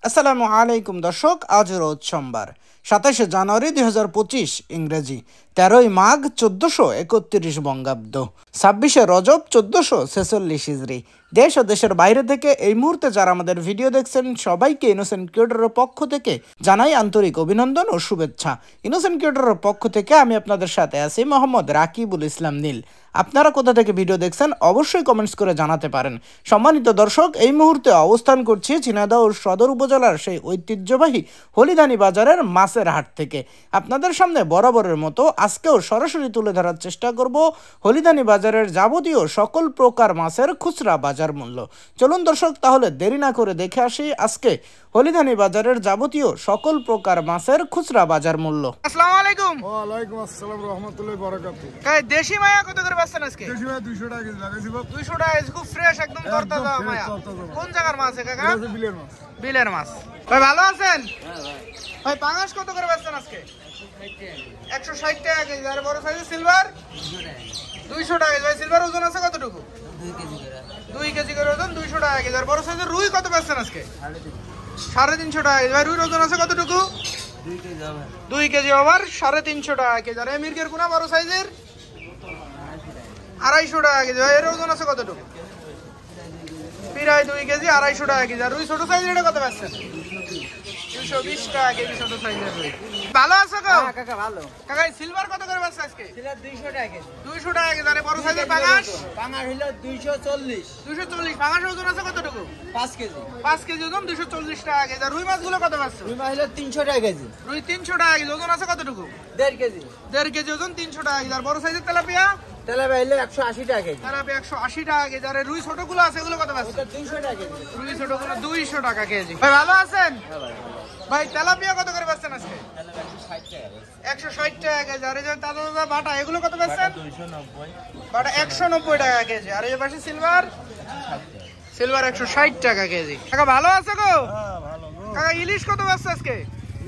আসসালামু আলাইকুম দর্শক, আজ রোজ সোমবার ২৭শে জানুয়ারি ২০২৫ ইংরেজি, ১৩ই মাঘ ১৪৩১ বঙ্গাব্দ, ২৬শে রজব ১৪৪৬ হিজরি। দেশ ও দেশের বাইরে থেকে এই মুহূর্তে যারা আমাদের ভিডিও দেখছেন সবাইকে ইনোসেন্ট ক্রিয়েটরের পক্ষ থেকে জানাই আন্তরিক অভিনন্দন ও শুভেচ্ছা। ইনোসেন্ট ক্রিয়েটরের পক্ষ থেকে আমি আপনাদের সাথে আছি মোহাম্মদ রাকিবুল ইসলাম নীল। আপনারা কোথা থেকে ভিডিও দেখছেন অবশ্যই কমেন্টস করে জানাতে পারেন। সম্মানিত দর্শক, এই মুহূর্তে অবস্থান করছি ঝিনাইদহ সদর উপজেলার সেই ঐতিহ্যবাহী হলিদানি বাজারের মাছের হাট থেকে। আপনাদের সামনে বরাবরের মতো আজকেও সরাসরি তুলে ধরার চেষ্টা করব হলিদানি বাজারের যাবতীয় সকল প্রকার মাছের খুচরা বাজার মূল্য। চলুন দর্শক, তাহলে দেরি না করে দেখে আসি আজকে হলিদানি বাজারের যাবতীয় সকল প্রকার মাছের খুচরা বাজার মূল্য। আসসালামু আলাইকুম। ওয়া আলাইকুম আসসালাম ওয়া রাহমাতুল্লাহি ওয়া বারাকাতুহু। কাই দেশি মায়া কত করে বেচছেন আজকে? দেশি মায়া 200 টাকা কেজি লাগাইছি বাপ। 200 টাকা কেজি, খুব ফ্রেশ একদম তরতাজা মায়া। কোন জায়গার মাছ কাকা? এটা বিলের মাছ। বিলের মাছ। ভাই ভালো আছেন? হ্যাঁ ভাই। ভাই পাঙাশ কত করে বেচছেন আজকে? 160 টাকা কেজি। আর বড় সাইজের সিলভার 200 টাকা কেজি। ভাই সিলভার ওজন আছে কতটুকু? 2 কেজি করে ওজন, 200 টাকা কেজি। আর বড় সাইজের রুই কত বেচছেন আজকে? 350 টাকা কেজি। ভাই রুইর ওজন আছে কতটুকু? 2 কেজি ওভার, 350 টাকা কেজি। আর মির্গের কোনা বড় সাইজের 250 টাকা কেজি। ভাই এর ওজন আছে কতটুকু? প্রায় 2 কেজি, 250 টাকা কেজি। আর রুই ছোট সাইজের এটা কত বেচছেন? 220 টাকা কেজি ছোট সাইজের রুই। ভালো আছে গো? হ্যাঁ কাকা ভালো। কাকা সিলভার কত করে বেচছেন আজকে? সিলভার 200 টাকা কেজি। 200 টাকা কেজি। আর বড় সাইজের পাঙাশ? পাঙাশ হলো 240। 240। পাঙাশের ওজন আছে কতটুকু? 5 কেজি। 5 কেজি ওজন, 240 টাকা কেজি। আর রুই মাছগুলো কত বেচছেন? রুই মাছ হলো 300 টাকা কেজি। রুই 300 টাকা কেজি। ওজন আছে কতটুকু? 1.5 কেজি। 1.5 কেজি ওজন, 300 টাকা কেজি। আর বড় সাইজের তেলাপিয়া? তেলাপিয়া হলো 180 টাকা কেজি। তেলাপিয়া 180 টাকা কেজি। আর রুই ছোটগুলো আছে এগুলো কত বেচছেন? ওটা 200 টাকা কেজি। রুই ছোটগুলো 200 টাকা কেজি। ভাই ভালো আছেন? হ্যাঁ ভাই। ভাই তেলাপিয়া কত করে বেচছেন আজকে? তেলাপিয়া 160 টাকা কেজি। 160 টাকা কেজি। আর এই যে তাজা তাজা বাটা এগুলো কত বেচছেন? 290। বাটা 190 টাকা কেজি। আর এই যে পাশে সিলভার? সিলভার 160 টাকা কেজি। কাকা ভালো আছে গো? হ্যাঁ ভালো গো। কাকা ইলিশ কত বেচছে আজকে?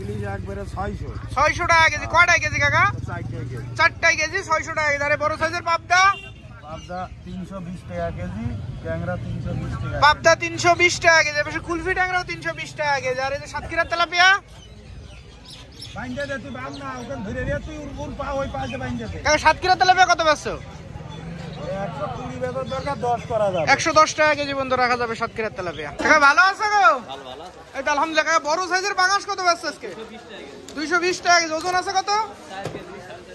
ইলিশ একবারে 600। 600 টাকা কেজি। কয়টা কেজি কাকা? 4 কেজি। 4টা কেজি, 600 টাকা কেজি। আর বড় সাইজের পাবদা? পাবদা 320 টাকা কেজি, ট্যাংরা 320 টাকা। পাবদা 320 টাকা কেজি। পাশে কুলফি ট্যাংরাও 320 টাকা কেজি। আর এই যে সাতক্ষীরার তেলাপিয়া? বাইন্দা দে তুই বাম না, ওখান ধরে রে তুই উল পা ওই পাশে বাইন্দা দে। কাকা সাতক্ষীরার তেলাপিয়া কত বেচছো? 120 বেতন দরকার 10 করা যাবে। 110 টাকা কেজি বন্ধ রাখা যাবে সাতক্ষীরার তেলাপিয়া। কাকা ভালো আছে গো? ভালো ভালো। এই তো আলহামদুলিল্লাহ। কাকা বড় সাইজের পাঙাশ কত বেচছো আজকে? 220 টাকা কেজি। ওজন আছে কত?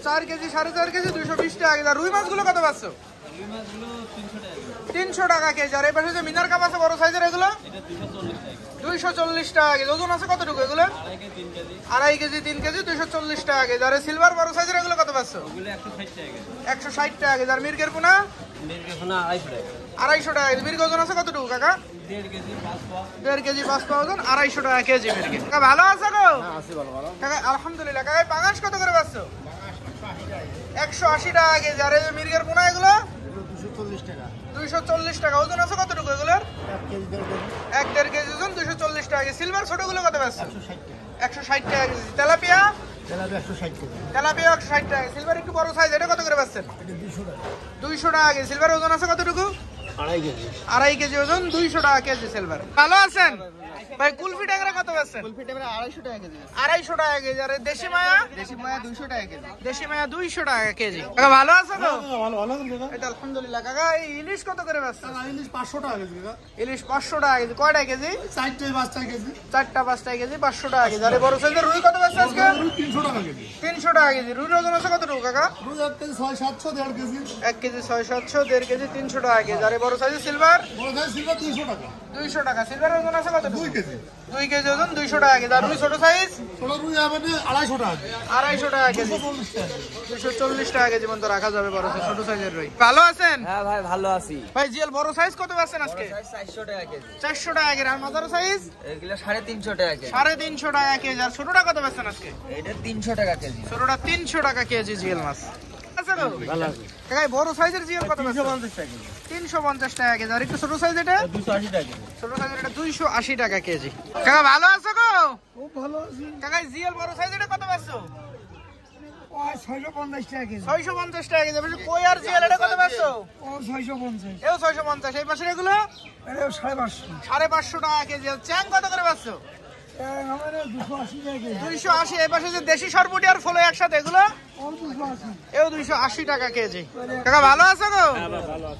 4 কেজি, 4.5 কেজি, 220 টাকা কেজি। আর রুই মাছগুলো কত বেচছো? রুই মাছগুলো 300 টাকা কেজি। আর এই পাশে যে মিনার কাপ আছে বড় সাইজের এগুলো? এটা 240 টাকা। 240 টাকা কেজি। ওজন আছে কতটুকু এগুলো? 2.5 কেজি 3 2.5 কেজি, 3 কেজি। কেজি, 240 টাকা কেজি। আর সিলভার বড় সাইজের এগুলো কত বেচছো? ওগুলো 160 টাকা কেজি। 160 টাকা কেজি। আর মির্গের পোনা? মির্গের পোনা 250 টাকা। 250 টাকা কেজি। মির্গের ওজন আছে কতটুকু কাকা? 1.5 কেজি 5 পাও। 1.5 কেজি 5 পাও ওজন, 250 টাকা কেজি মির্গে। কাকা ভালো আছে গো? হ্যাঁ আছি ভালো ভালো। কাকা আলহামদুলিল্লাহ। কাকা পাঙাশ কত করে বেচছো? 180 টাকা কেজি। আর এই যে মির্গের পোনা এগুলো? এগুলো 240 টাকা। 240 টাকা। ওজন আছে কতটুকু এগুলোর? 1 কেজি 1.5 কেজি। 1.5 কেজি ওজন, 240 টাকা কেজি। সিলভার ছোটগুলো কত বেচছো? 160 টাকা। 160 টাকা KG. Tilapia? Tilapia 160 KG. Tilapia 160 টাকা। সিলভার একটু বড় সাইজ, এটা কত করে বেচছেন? এটা 200 টাকা। 200 টাকা কেজি। সিলভার ওজন আছে কতটুকু? 2.5 কেজি। 2.5 কেজি ওজন, 200 টাকা কেজি সিলভার। ভালো আছেন? ভাই কুলফি ট্যাংরা কত বেচছেন? কুলফি ট্যাংরা 250 টাকা কেজি। 250 টাকা কেজি। আর এই দেশি মায়া? দেশি মায়া 200 টাকা কেজি। দেশি মায়া 200 টাকা কেজি। কাকা ভালো আছে তো? ভালো ভালো দাদা। এটা আলহামদুলিল্লাহ। কাকা এই ইলিশ কত করে বেচছেন? ইলিশ 500 টাকা কেজি দাদা। ইলিশ 500 টাকা কেজি। কয়টা কেজি? 4টা 5টা কেজি। 4টা 5টা কেজি, 500 টাকা কেজি। আর এই বড় সাইজের রুই কত বেচছেন আজকে? 300 টাকা কেজি। 300 টাকা কেজি। রুইর ওজন আছে কতটুকু কাকা? রুই 1 কেজি 600 700 1.5 কেজি। 1 কেজি 600, 1.5 কেজি 300 টাকা কেজি। আর এই বড় সাইজের সিলভার? বড় সাইজ সিলভার 200 টাকা। 200 টাকা। সিলভার ওজন আছে কতটুকু? 2 কেজি। 2 কেজি ওজন, 200 টাকা কেজি। আর রুই ছোট সাইজ? ছোট রুই আমাদের 250 টাকা। 250 টাকা কেজি। 240 টাকা। 240 টাকা কেজি পর্যন্ত রাখা যাবে বড় সাইজ, ছোট সাইজের রুই। ভালো আছেন? হ্যাঁ ভাই ভালো আছি। ভাই জিএল বড় সাইজ কত বেচছেন আজকে? 400 টাকা কেজি। 400 টাকা কেজি। আর মাঝারো সাইজ? এগুলো 350 টাকা কেজি। 350 টাকা কেজি। আর ছোটটা কত বেচছেন আজকে? এটা 300 টাকা কেজি। ছোটটা 300 টাকা কেজি জিএল মাছ। আছে তো? ভালো আছে। কাকা বড় সাইজের জিএল কত বেচছেন? 350 টাকা কেজি। 350 টাকা কেজি। আর একটু ছোট সাইজ এটা? 280 টাকা কেজি। ছোট সাইজের এটা 280 টাকা কেজি। কাকা ভালো আছো গো? খুব ভালো আছে। কাকা জিএল বড় সাইজ এটা কত বেচছো? 650 টাকা কেজি। 650 টাকা কেজি। বলছি কই আর জিএল এটা কত বেচছো? 650। এও 650। এই পাশের এগুলো? এটা 550। 550 টাকা কেজি। আর চ্যাং কত করে বেচছো? আমাদের 280 টাকা কেজি 280। এই পাশে যে দেশি সরপুটি আর ফলো একসাথে এগুলো এও 280 টাকা কেজি। কাকা ভালো আছো গো?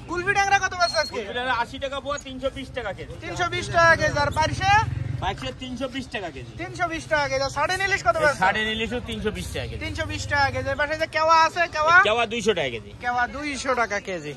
কুলফি ট্যাংরা কত আছে আজকে? 80 টাকা পোয়া, 320 টাকা কেজি। 320 টাকা কেজি। আর পারিসে পাইছে 320 টাকা কেজি। 320 টাকা কেজি। আর সাড়ে ইলিশ কত আছে? সাড়ে নিলিশও 320 টাকা কেজি। 320 টাকা কেজি। এই পাশে যে কেওয়া আছে, কেওয়া 200 টাকা কেজি। কেওয়া 200 টাকা কেজি।